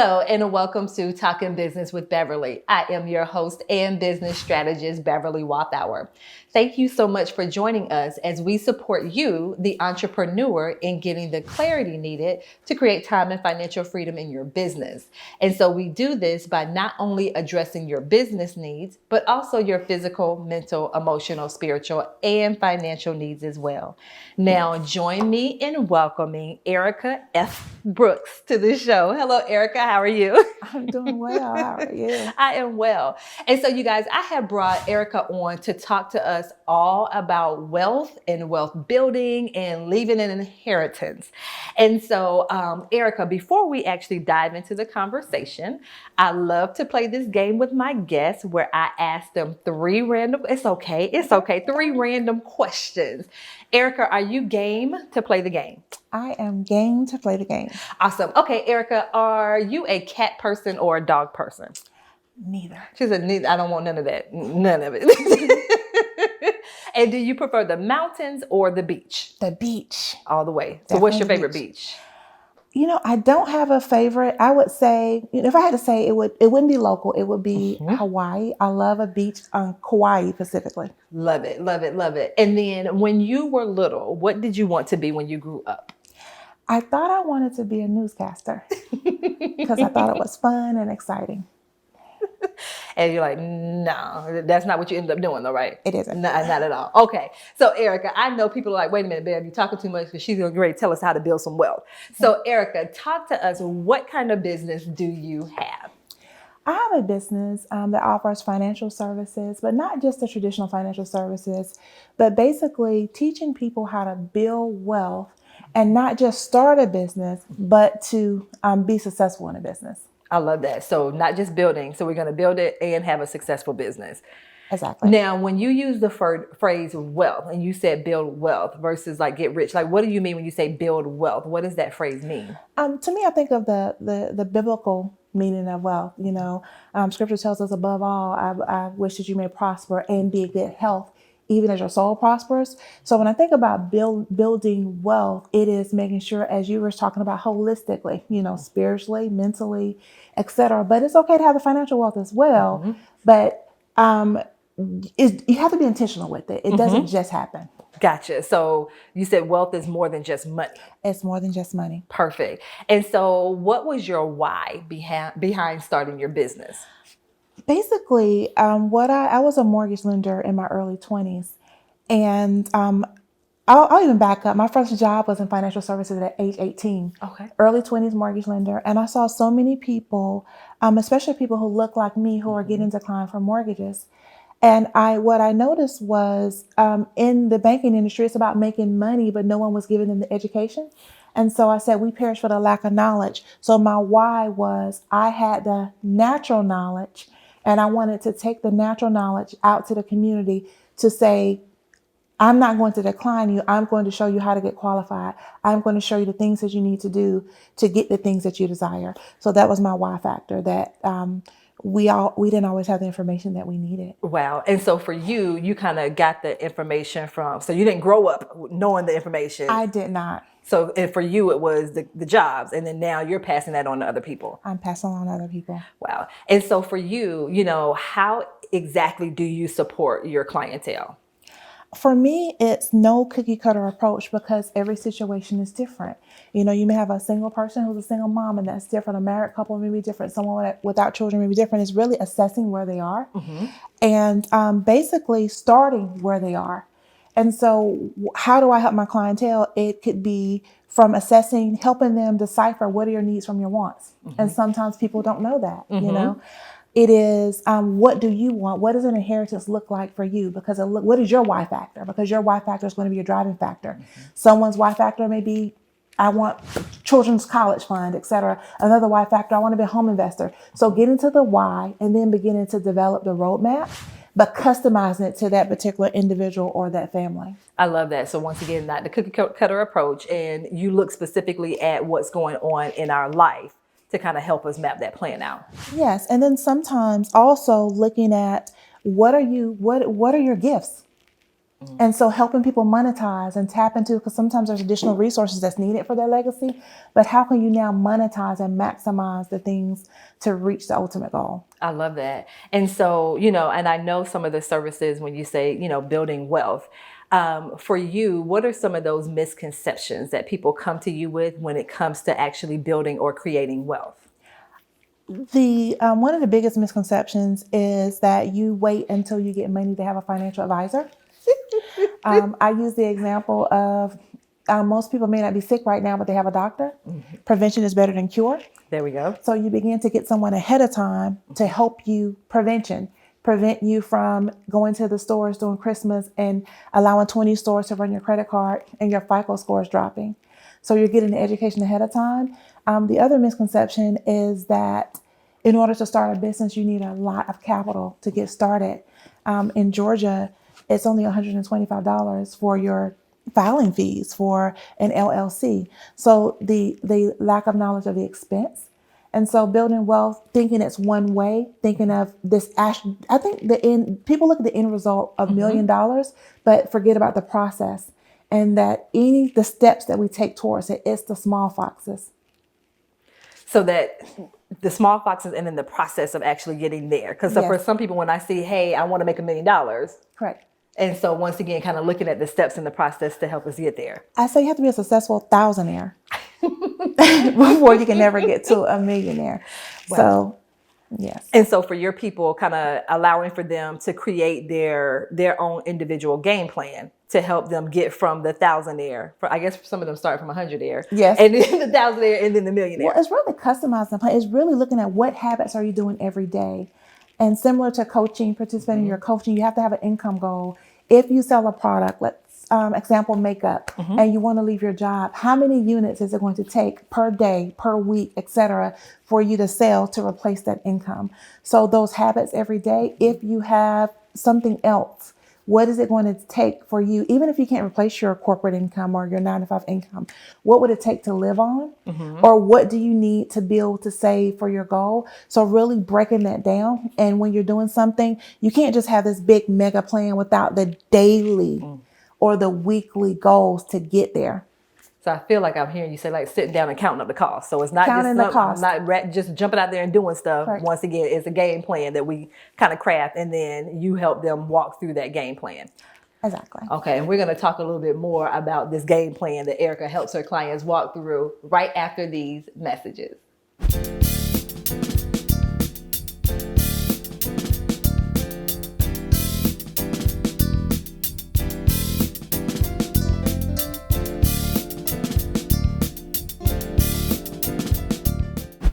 Hello, and welcome to Talking Business with Beverly. I am your host and business strategist, Beverly Walthour. Thank you so much for joining us as we support you, the entrepreneur, in getting the clarity needed to create time and financial freedom in your business. And so we do this by not only addressing your business needs, but also your physical, mental, emotional, spiritual, and financial needs as well. Now, join me in welcoming Erica F. Brooks to the show. Hello, Erica. How are you? I'm doing well. How are you? I am well. And so, you guys, I have brought Erica on to talk to us all about wealth and wealth building and leaving an inheritance. And so, Erica, before we actually dive into the conversation, I love to play this game with my guests where I ask them three random questions. Erica, are you game to play the game? I am game to play the game. Awesome. Okay, Erica, are you a cat person or a dog person? Neither. She said, neither. I don't want none of that. None of it. And do you prefer the mountains or the beach? The beach. All the way. So Definitely what's your the favorite beach? You know, I don't have a favorite. I would say, if I had to say, it wouldn't be local. It would be Hawaii. I love a beach on Kauai specifically. Love it, love it, love it. And then when you were little, what did you want to be when you grew up? I thought I wanted to be a newscaster because I thought it was fun and exciting. And you're like, no, that's not what you ended up doing though, right? It isn't. Not at all. Okay. So Erica, I know people are like, wait a minute, babe, you're talking too much because she's going to ready to tell us how to build some wealth. So Erica, talk to us. What kind of business do you have? I have a business that offers financial services, but not just the traditional financial services, but basically teaching people how to build wealth and not just start a business, but to be successful in a business. I love that. So not just building. So we're going to build it and have a successful business. Exactly. Now, when you use the phrase wealth and you said build wealth versus like get rich, like what do you mean when you say build wealth? What does that phrase mean? To me, I think of the biblical meaning of wealth. You know, scripture tells us above all, I wish that you may prosper and be in good health, even as your soul prospers. So when I think about building wealth, it is making sure, as you were talking about, holistically, you know, spiritually, mentally, etc. But it's okay to have the financial wealth as well. But you have to be intentional with it. It doesn't just happen. Gotcha. So you said wealth is more than just money. It's more than just money. Perfect. And so what was your why behind starting your business? Basically, I was a mortgage lender in my early 20s. And I'll even back up. My first job was in financial services at age 18. Okay. Early 20s mortgage lender. And I saw so many people, especially people who look like me, who are getting declined for mortgages. And what I noticed was in the banking industry, it's about making money, but no one was giving them the education. And so I said, we perish for the lack of knowledge. So my why was I had the natural knowledge and I wanted to take the natural knowledge out to the community to say, I'm not going to decline you. I'm going to show you how to get qualified. I'm going to show you the things that you need to do to get the things that you desire. So that was my why factor, that we didn't always have the information that we needed. Wow. And so for you, you kind of got the information so you didn't grow up knowing the information. I did not. So and for you, it was the jobs. And then now you're passing that on to other people. I'm passing on to other people. Wow. And so for you, you know, how exactly do you support your clientele? For me, it's no cookie cutter approach because every situation is different. You know, you may have a single person who's a single mom and that's different. A married couple may be different. Someone without children may be different. It's really assessing where they are and basically starting where they are. And so how do I help my clientele? It could be from assessing, helping them decipher what are your needs from your wants. And sometimes people don't know that, you know. It is, what do you want? What does an inheritance look like for you? Because what is your why factor? Because your why factor is going to be your driving factor. Someone's why factor may be, I want children's college fund, etc. Another why factor, I want to be a home investor. So get into the why and then beginning to develop the roadmap, but customizing it to that particular individual or that family. I love that. So once again, not the cookie cutter approach, and you look specifically at what's going on in our life to kind of help us map that plan out. Yes. And then sometimes also looking at what are your gifts? And so helping people monetize and tap into, because sometimes there's additional resources that's needed for their legacy, but how can you now monetize and maximize the things to reach the ultimate goal? I love that. And so, and I know some of the services when you say, building wealth, for you, what are some of those misconceptions that people come to you with when it comes to actually building or creating wealth? The one of the biggest misconceptions is that you wait until you get money to have a financial advisor. I use the example of most people may not be sick right now, but they have a doctor. Prevention is better than cure. There we go. So you begin to get someone ahead of time to help you prevent you from going to the stores during Christmas and allowing 20 stores to run your credit card and your FICO scores dropping. So you're getting the education ahead of time. The other misconception is that in order to start a business, you need a lot of capital to get started. In Georgia, it's only $125 for your filing fees for an LLC. So the lack of knowledge of the expense. And so building wealth, thinking it's one way, thinking of this, I think people look at the end result of $1 million, but forget about the process and that the steps that we take towards it, it's the small foxes. So that the small foxes and then the process of actually getting there. Because for some people, when I see, hey, I want to make $1 million. Correct. And so once again, kind of looking at the steps in the process to help us get there. I say you have to be a successful thousandaire before you can never get to a millionaire. Wow. So, yes. And so for your people, kind of allowing for them to create their own individual game plan to help them get from the thousandaire. I guess some of them start from 100aire. Yes. And then the thousandaire and then the millionaire. Well, it's really customizing the plan. It's really looking at what habits are you doing every day. And similar to coaching, participating in your coaching, you have to have an income goal. If you sell a product, let's example makeup, and you want to leave your job, how many units is it going to take per day, per week, etc., for you to sell to replace that income? So those habits every day, if you have something else, what is it going to take for you, even if you can't replace your corporate income or your 9-to-5 income, what would it take to live on? Or what do you need to build to save for your goal? So really breaking that down. And when you're doing something, you can't just have this big mega plan without the daily or the weekly goals to get there. So I feel like I'm hearing you say like sitting down and counting up the cost. So it's not counting just the cost. not just jumping out there and doing stuff. Correct. Once again, it's a game plan that we kind of craft, and then you help them walk through that game plan. Exactly. Okay, and we're going to talk a little bit more about this game plan that Erica helps her clients walk through right after these messages.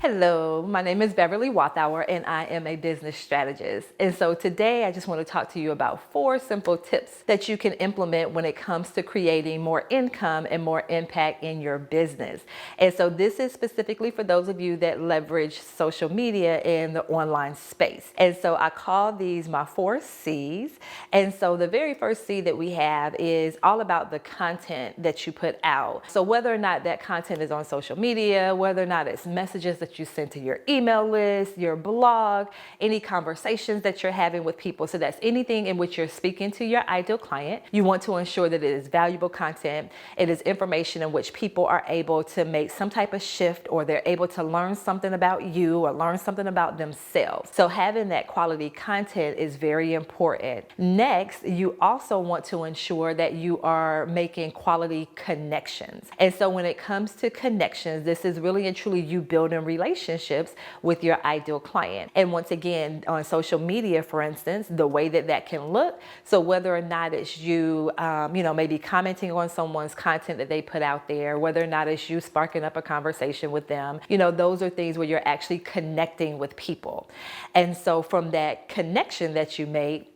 Hello, my name is Beverly Walthour and I am a business strategist. And so today I just want to talk to you about 4 simple tips that you can implement when it comes to creating more income and more impact in your business. And so this is specifically for those of you that leverage social media in the online space. And so I call these my 4 C's. And so the very first C that we have is all about the content that you put out. So whether or not that content is on social media, whether or not it's messages that you send to your email list, your blog, any conversations that you're having with people. So that's anything in which you're speaking to your ideal client. You want to ensure that it is valuable content. It is information in which people are able to make some type of shift, or they're able to learn something about you or learn something about themselves. So having that quality content is very important. Next, you also want to ensure that you are making quality connections. And so when it comes to connections, this is really and truly you building relationships with your ideal client. And once again, on social media, for instance, the way that can look. So whether or not it's you, maybe commenting on someone's content that they put out there, whether or not it's you sparking up a conversation with them, those are things where you're actually connecting with people. And so from that connection that you make,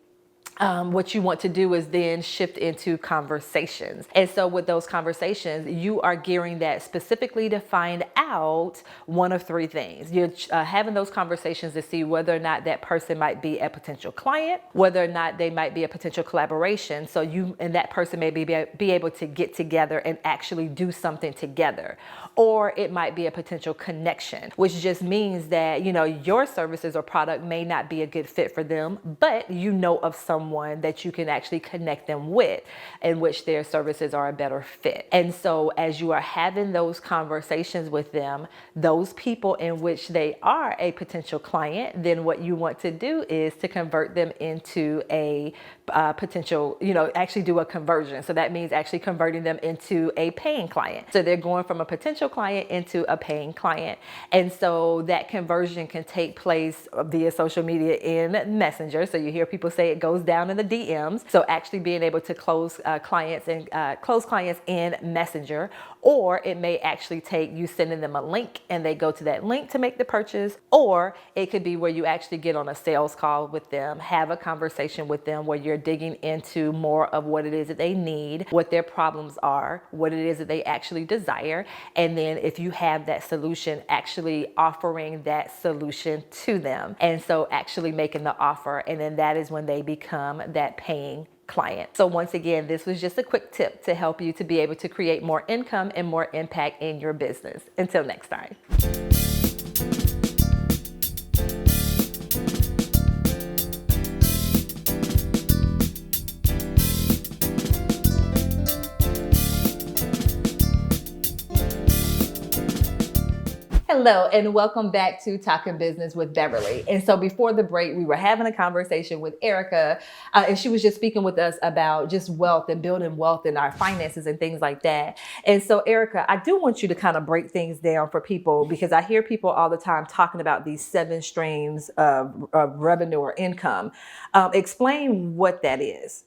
what you want to do is then shift into conversations. And so with those conversations, you are gearing that specifically to find out one of 3 things. You're having those conversations to see whether or not that person might be a potential client, whether or not they might be a potential collaboration. So you and that person may be able to get together and actually do something together. Or it might be a potential connection, which just means that, your services or product may not be a good fit for them, but you know of someone someone that you can actually connect them with, in which their services are a better fit. And so as you are having those conversations with them, those people in which they are a potential client, then what you want to do is to convert them into a potential, actually do a conversion. So that means actually converting them into a paying client. So they're going from a potential client into a paying client. And so that conversion can take place via social media in Messenger. So you hear people say it goes down in the DMs. So actually being able to close clients in Messenger, or it may actually take you sending them a link and they go to that link to make the purchase, or it could be where you actually get on a sales call with them, have a conversation with them where you're digging into more of what it is that they need, what their problems are, what it is that they actually desire. And then if you have that solution, actually offering that solution to them. And so actually making the offer. And then that is when they become that paying client. So once again, this was just a quick tip to help you to be able to create more income and more impact in your business. Until next time. Hello, and welcome back to Talking Business with Beverly. And so before the break, we were having a conversation with Erica, and she was just speaking with us about just wealth and building wealth in our finances and things like that. And so, Erica, I do want you to kind of break things down for people, because I hear people all the time talking about these 7 streams of revenue or income. Explain what that is.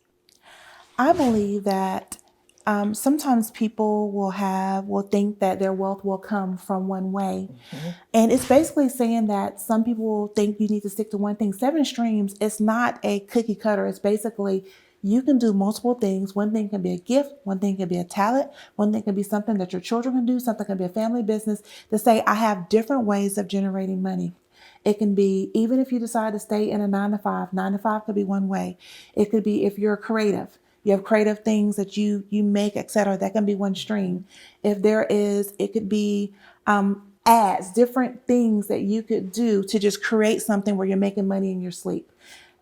I believe that sometimes people will think that their wealth will come from one way. Mm-hmm. And it's basically saying that some people think you need to stick to one thing. 7 streams, it's not a cookie cutter. It's basically you can do multiple things. One thing can be a gift. One thing can be a talent. One thing can be something that your children can do. Something can be a family business. To say, I have different ways of generating money. It can be, even if you decide to stay in a 9 to 5 could be one way. It could be if you're creative. You have creative things that you make, etc. That can be one stream. If there is, it could be ads, different things that you could do to just create something where you're making money in your sleep.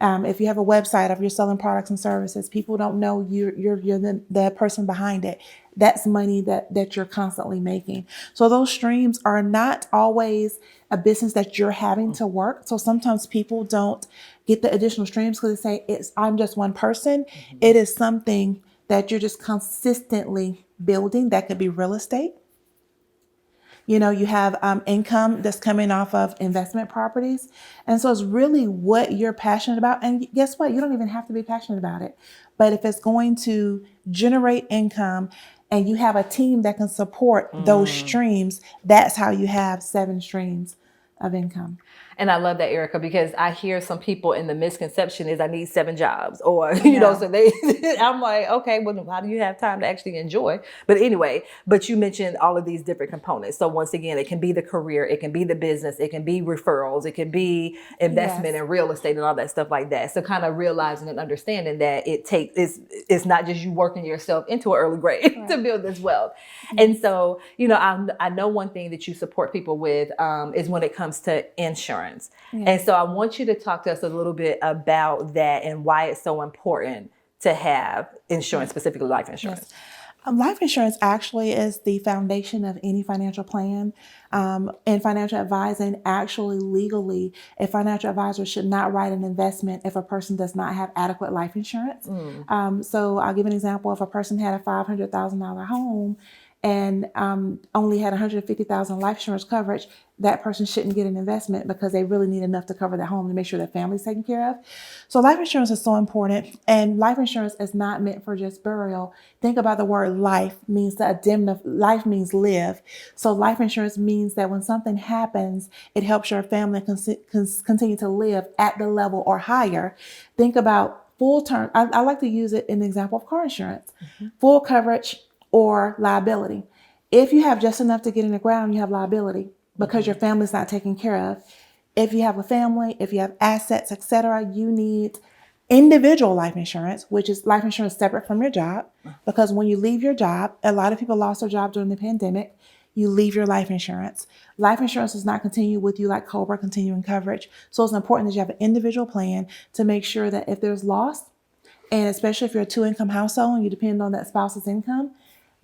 If you have a website, if you're selling products and services, people don't know you're the person behind it. That's money that you're constantly making. So those streams are not always a business that you're having to work. So sometimes people don't get the additional streams because they say I'm just one person. Mm-hmm. It is something that you're just consistently building. That could be real estate. You have income that's coming off of investment properties. And so it's really what you're passionate about. And guess what? You don't even have to be passionate about it. But if it's going to generate income and you have a team that can support those streams, that's how you have 7 streams of income. And I love that, Erica, because I hear some people in the misconception is I need 7 jobs, or, so I'm like, okay, well, how do you have time to actually enjoy? But anyway, but you mentioned all of these different components. So once again, it can be the career, it can be the business, it can be referrals, it can be investment in real estate and all that stuff like that. So kind of realizing and understanding that it's not just you working yourself into an early grave to build this wealth. Mm-hmm. And so, I know one thing that you support people with is when it comes to insurance. Yes. And so I want you to talk to us a little bit about that and why it's so important to have insurance, specifically life insurance. Yes. Life insurance actually is the foundation of any financial plan. And financial advising, actually legally, a financial advisor should not write an investment if a person does not have adequate life insurance. So I'll give an example. If a person had a $500,000 home and only had $150,000 life insurance coverage, that person shouldn't get an investment because they really need enough to cover their home to make sure their family's taken care of. So life insurance is so important, and life insurance is not meant for just burial. Think about the word life means life means live. So life insurance means that when something happens, it helps your family continue to live at the level or higher. Think about full term. I like to use it in the example of car insurance, full coverage or liability. If you have just enough to get in the ground, you have liability because your family's not taken care of. If you have a family, if you have assets, etc., you need individual life insurance, which is life insurance separate from your job. Because when you leave your job, a lot of people lost their job during the pandemic. You leave your life insurance. Life insurance does not continue with you like COBRA, continuing coverage. So it's important that you have an individual plan to make sure that if there's loss, And especially if you're a two-income household and you depend on that spouse's income,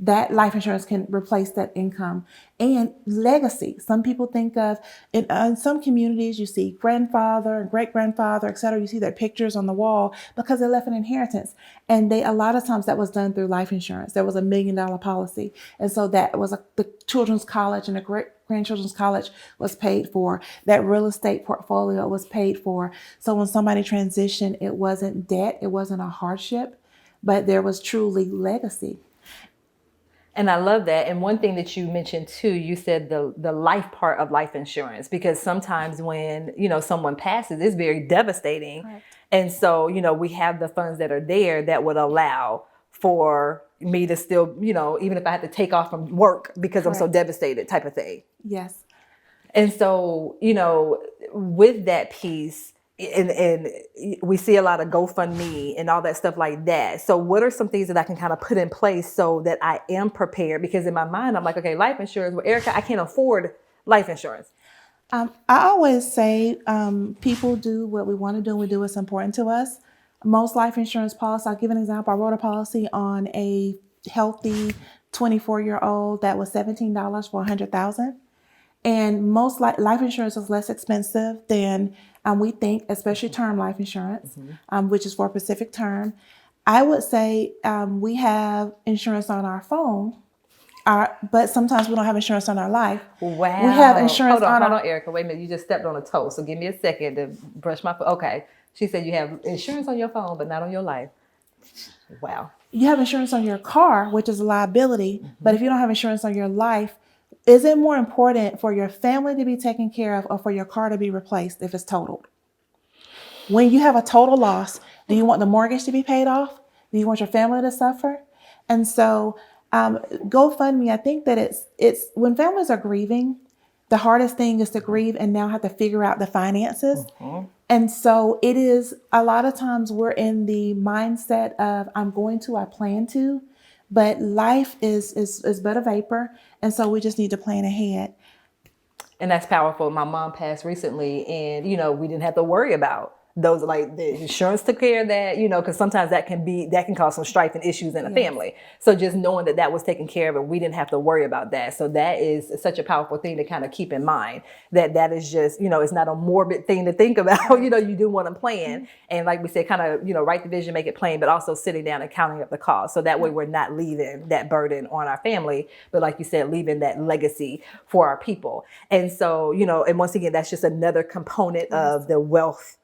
that life insurance can replace that income. And legacy. Some people think of, in some communities, you see grandfather and great grandfather, et cetera. You see their pictures on the wall because they left an inheritance. And a lot of times that was done through life insurance. There was $1 million policy. And so that was the children's college and the great grandchildren's college was paid for. That real estate portfolio was paid for. So when somebody transitioned, it wasn't debt, it wasn't a hardship, but there was truly legacy. And I love that. And one thing that you mentioned too, you said the life part of life insurance, because sometimes when, someone passes, it's very devastating. Correct. And so, we have the funds that are there that would allow for me to still, even if I had to take off from work because I'm so Correct. devastated type of thing. Yes. And so, with that piece, and we see a lot of GoFundMe and all that stuff like that. So what are some things that I can kind of put in place so that I am prepared? Because in my mind, I'm like, okay, life insurance. Well, Erica, I can't afford life insurance. I always say people do what we want to do and we do what's important to us. Most life insurance policies, I'll give an example. I wrote a policy on a healthy 24-year-old that was $17 for $100,000. And most life insurance is less expensive than we think, especially term life insurance, which is for a specific term. I would say we have insurance on our phone, but sometimes we don't have insurance on our life. Wow. We have insurance Hold on, Erica. Wait a minute. You just stepped on a toe. So give me a second to brush my foot. Okay. She said you have insurance on your phone, but not on your life. Wow. You have insurance on your car, which is a liability. But if you don't have insurance on your life, is it more important for your family to be taken care of or for your car to be replaced if it's totaled? When you have a total loss, do you want the mortgage to be paid off? Do you want your family to suffer? And so GoFundMe, I think that it's when families are grieving, the hardest thing is to grieve and now have to figure out the finances. And so it is a lot of times we're in the mindset of I plan to, but life is but a vapor. And so we just need to plan ahead. And that's powerful. My mom passed recently and, we didn't have to worry about those, like the insurance took care of that, because sometimes that can cause some strife and issues in a family. So just knowing that was taken care of and we didn't have to worry about that. So that is such a powerful thing to kind of keep in mind, that is just, it's not a morbid thing to think about. You do want to plan. And like we said, kind of, write the vision, make it plain, but also sitting down and counting up the cost. So that way we're not leaving that burden on our family, but like you said, leaving that legacy for our people. And so, and once again, that's just another component of the wealth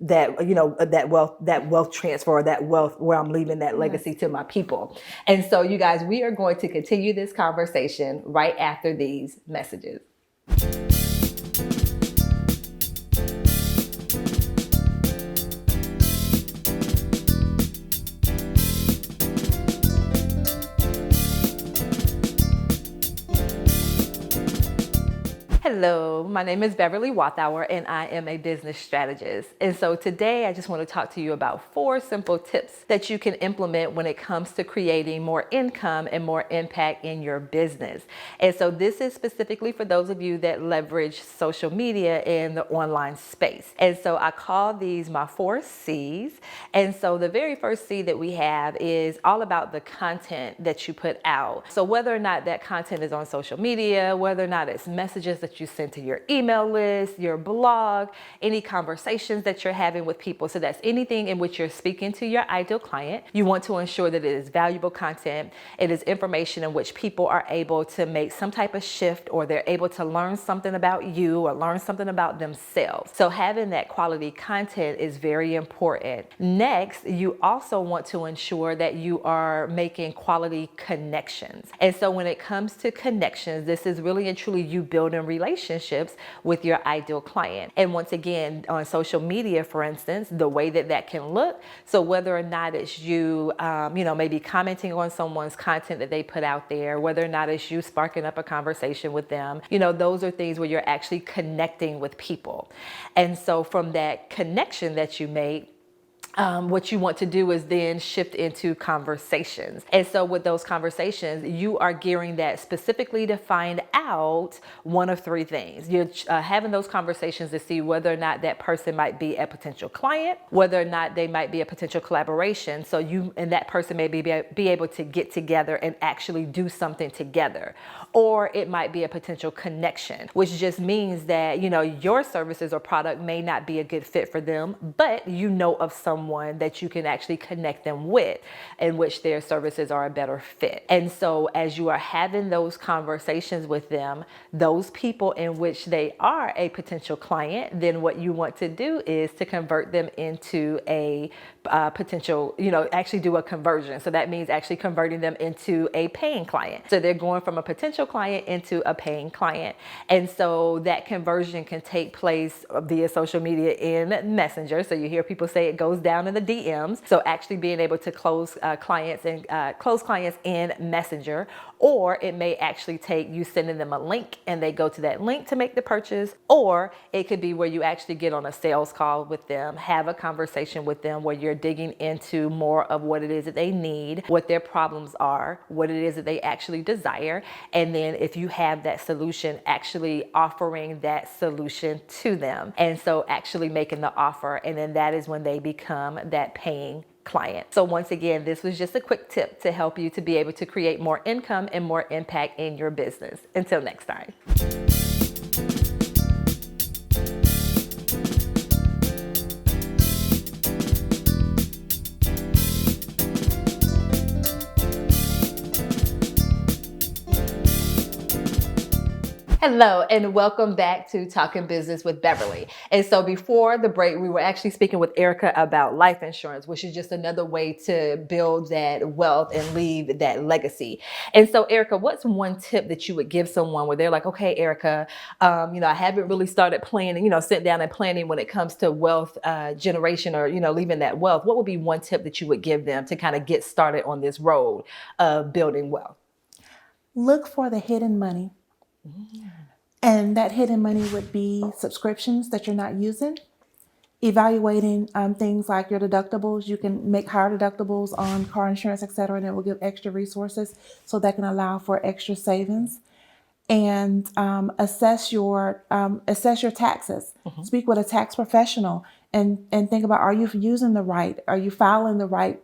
that wealth transfer, that wealth where I'm leaving that legacy to my people. And so you guys, we are going to continue this conversation right after these messages. Hello, my name is Beverly Walthour and I am a business strategist. And so today I just want to talk to you about 4 simple tips that you can implement when it comes to creating more income and more impact in your business. And so this is specifically for those of you that leverage social media in the online space. And so I call these my 4 C's. And so the very first C that we have is all about the content that you put out. So whether or not that content is on social media, whether or not it's messages that you send to your email list, your blog, any conversations that you're having with people. So that's anything in which you're speaking to your ideal client. You want to ensure that it is valuable content. It is information in which people are able to make some type of shift, or they're able to learn something about you or learn something about themselves. So having that quality content is very important. Next, you also want to ensure that you are making quality connections. And so when it comes to connections, this is really and truly you building relationships with your ideal client. And once again, on social media, for instance, the way that can look. So whether or not it's you, maybe commenting on someone's content that they put out there, whether or not it's you sparking up a conversation with them, those are things where you're actually connecting with people. And so from that connection that you make, what you want to do is then shift into conversations. And so with those conversations, you are gearing that specifically to find out one of three things. You're having those conversations to see whether or not that person might be a potential client, whether or not they might be a potential collaboration. So you and that person may be able to get together and actually do something together. Or it might be a potential connection, which just means that, your services or product may not be a good fit for them, but you know of someone that you can actually connect them with in which their services are a better fit. And so as you are having those conversations with them, those people in which they are a potential client, then what you want to do is to convert them into a potential, actually do a conversion. So that means actually converting them into a paying client. So they're going from a potential client into a paying client. And so that conversion can take place via social media in Messenger. So you hear people say it goes down in the DMs. So actually being able to close clients in Messenger, or it may actually take you sending them a link and they go to that link to make the purchase, or it could be where you actually get on a sales call with them, have a conversation with them where you're digging into more of what it is that they need, what their problems are, what it is that they actually desire. And then if you have that solution, actually offering that solution to them. And so actually making the offer, and then that is when they become that paying client. So once again, this was just a quick tip to help you to be able to create more income and more impact in your business. Until next time. Hello, and welcome back to Talking Business with Beverly. And so before the break, we were actually speaking with Erica about life insurance, which is just another way to build that wealth and leave that legacy. And so, Erica, what's one tip that you would give someone where they're like, okay, Erica, I haven't really started planning, sit down and planning when it comes to wealth generation or, leaving that wealth. What would be one tip that you would give them to kind of get started on this road of building wealth? Look for the hidden money. And that hidden money would be subscriptions that you're not using. Evaluating things like your deductibles. You can make higher deductibles on car insurance, et cetera, and it will give extra resources so that can allow for extra savings. And assess your taxes. Mm-hmm. Speak with a tax professional and think about, are you using the right? Are you filing the right?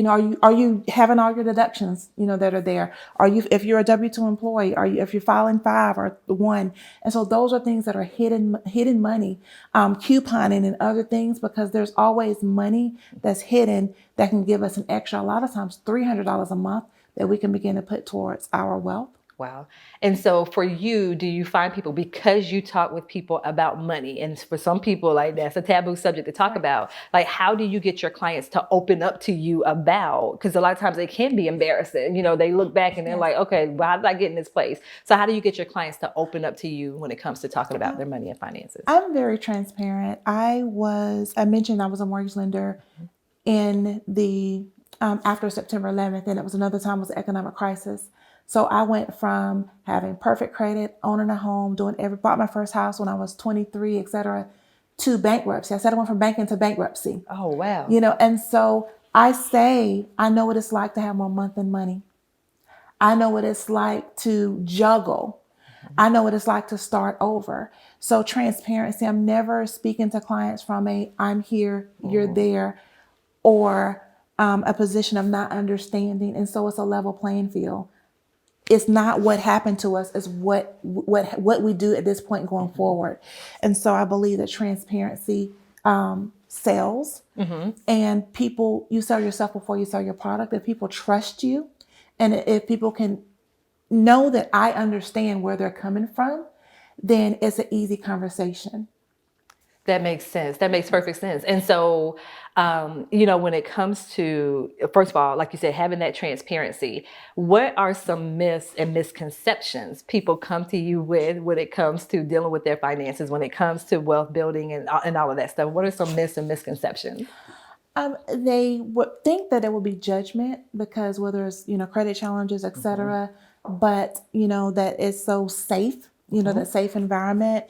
Are you having all your deductions, that are there? If you're a W-2 employee, if you're filing 5 or 1? And so those are things that are hidden money, couponing and other things, because there's always money that's hidden that can give us an extra, a lot of times $300 a month that we can begin to put towards our wealth. Wow. And so for you, do you find people, because you talk with people about money, and for some people, like, that's a taboo subject to talk about, like, how do you get your clients to open up to you about, because a lot of times it can be embarrassing, they look back and they're like, okay, well, how did I get in this place? So how do you get your clients to open up to you when it comes to talking about their money and finances? I'm very transparent. I mentioned I was a mortgage lender in the, after September 11th, and it was another time, it was an economic crisis. So I went from having perfect credit, owning a home, bought my first house when I was 23, et cetera, to bankruptcy. I said I went from banking to bankruptcy. Oh, wow. And so I know what it's like to have more month-end money. I know what it's like to juggle. Mm-hmm. I know what it's like to start over. So transparency, I'm never speaking to clients from I'm here, you're there, or a position of not understanding. And so it's a level playing field. It's not what happened to us, it's what we do at this point going forward. And so I believe that transparency sells. Mm-hmm. And you sell yourself before you sell your product. If people trust you, and if people can know that I understand where they're coming from, then it's an easy conversation. That makes sense. That makes perfect sense. And so, when it comes to, first of all, like you said, having that transparency, what are some myths and misconceptions people come to you with when it comes to dealing with their finances, when it comes to wealth building and all of that stuff? What are some myths and misconceptions? They would think that it would be judgment because whether it's, credit challenges, et cetera, mm-hmm. but, that it's so safe, mm-hmm. that safe environment.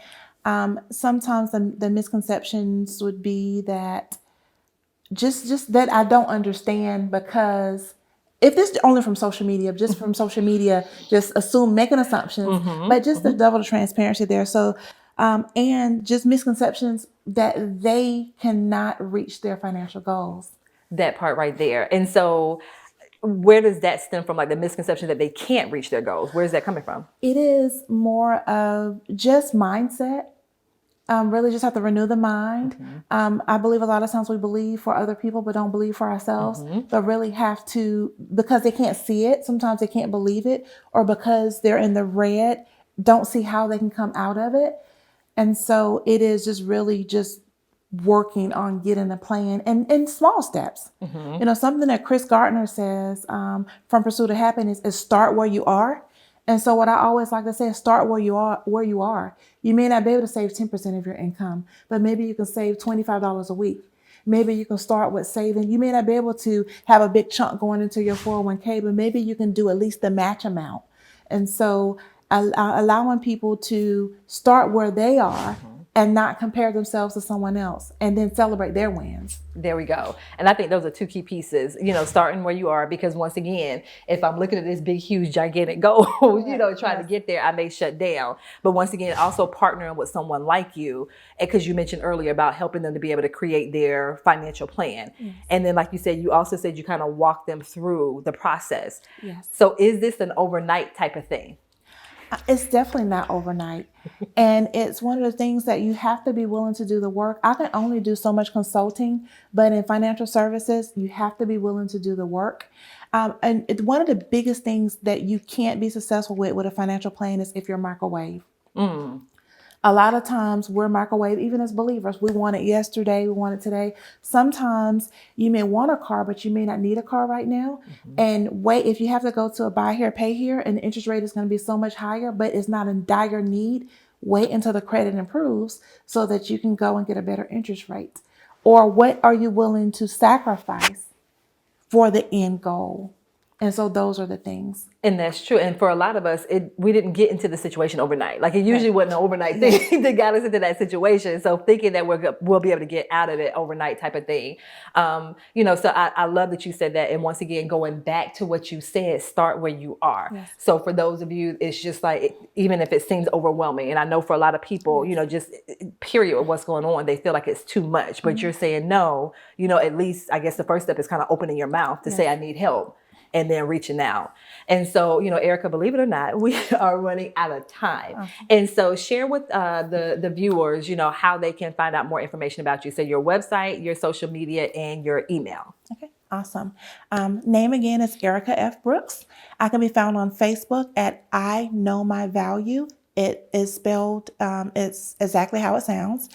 Sometimes the misconceptions would be that just that I don't understand, because if this only from social media, just from social media, just assume making assumptions, but just the level of transparency there. So, and just misconceptions that they cannot reach their financial goals. That part right there. And so where does that stem from? Like the misconception that they can't reach their goals? Where's that coming from? It is more of just mindset. Really just have to renew the mind. I believe a lot of times we believe for other people, but don't believe for ourselves. But really have to, because they can't see it, sometimes they can't believe it, or because they're in the red, don't see how they can come out of it. And so it is just really just working on getting a plan and in small steps. Something that Chris Gardner says from Pursuit of Happiness is start where you are. And so what I always like to say is start where you are. You may not be able to save 10% of your income, but maybe you can save $25 a week. Maybe you can start with saving. You may not be able to have a big chunk going into your 401k, but maybe you can do at least the match amount. And so allowing people to start where they are and not compare themselves to someone else, and then celebrate their wins. There we go. And I think those are two key pieces, starting where you are, because once again, if I'm looking at this big, huge, gigantic goal, trying to get there, I may shut down. But once again, also partnering with someone like you, because you mentioned earlier about helping them to be able to create their financial plan. And then, like you said, you also said you kind of walk them through the process. So is this an overnight type of thing? It's definitely not overnight. And it's one of the things that you have to be willing to do the work. I can only do so much consulting, but in financial services, you have to be willing to do the work. And one of the biggest things that you can't be successful with a financial plan is if you're microwave. A lot of times we're microwave, even as believers. We want it yesterday, we want it today. Sometimes you may want a car, but you may not need a car right now. And wait, if you have to go to a buy here, pay here, and the interest rate is going to be so much higher, but it's not in dire need, wait until the credit improves so that you can go and get a better interest rate. Or what are you willing to sacrifice for the end goal? And so those are the things. And that's true. And for a lot of us, we didn't get into the situation overnight. Like it usually wasn't an overnight thing that got us into that situation. So thinking that we'll be able to get out of it overnight type of thing. So I love that you said that. And once again, going back to what you said, start where you are. So for those of you, it's just like, even if it seems overwhelming, and I know for a lot of people, just period with what's going on, they feel like it's too much, but you're saying no, at least I guess the first step is kind of opening your mouth to say, I need help. And then reaching out. And so, Erica, believe it or not, we are running out of time. And so share with the viewers, how they can find out more information about you. So your website, your social media, and your email. Okay, awesome. Name again is Erica F. Brooks. I can be found on Facebook at I Know My Value. It is spelled, it's exactly how it sounds.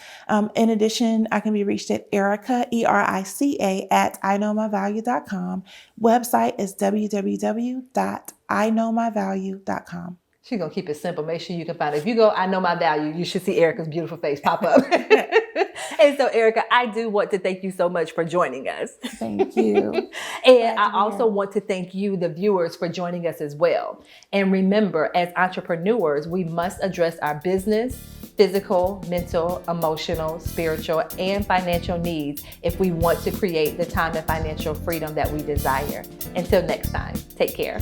In addition, I can be reached at Erica, ERICA, at iknowmyvalue.com. Website is www.iknowmyvalue.com. She's going to keep it simple. Make sure you can find it. If you go, I Know My Value, you should see Erica's beautiful face pop up. And so, Erica, I do want to thank you so much for joining us. Thank you. And I also want to thank you, the viewers, for joining us as well. And remember, as entrepreneurs, we must address our business, physical, mental, emotional, spiritual, and financial needs if we want to create the time and financial freedom that we desire. Until next time, take care.